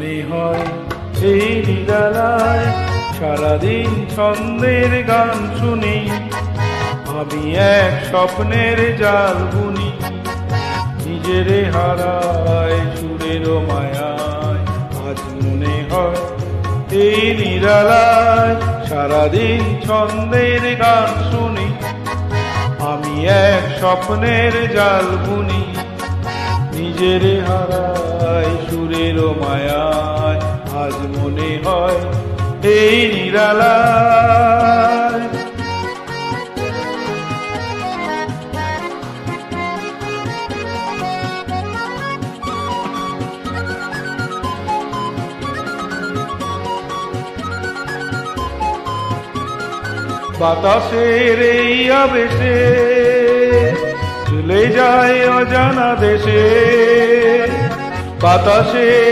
মনে হয় এই নিরালায় সারাদিন ছন্দের গান শুনি, আমি এক স্বপ্নের জাল বুনি, নিজের হারায় সুরের মায়ায়। আজ মনে হয় এই নিরালায় সারাদিন ছন্দের গান শুনি, আমি এক স্বপ্নের জাল বুনি, নিজের হারায় সুরের মায়ায়। আজ মনে হয় এই নিরালায়। বাতাসের এই আবেশে চলে যায় অজানা দেশে, বাতাসের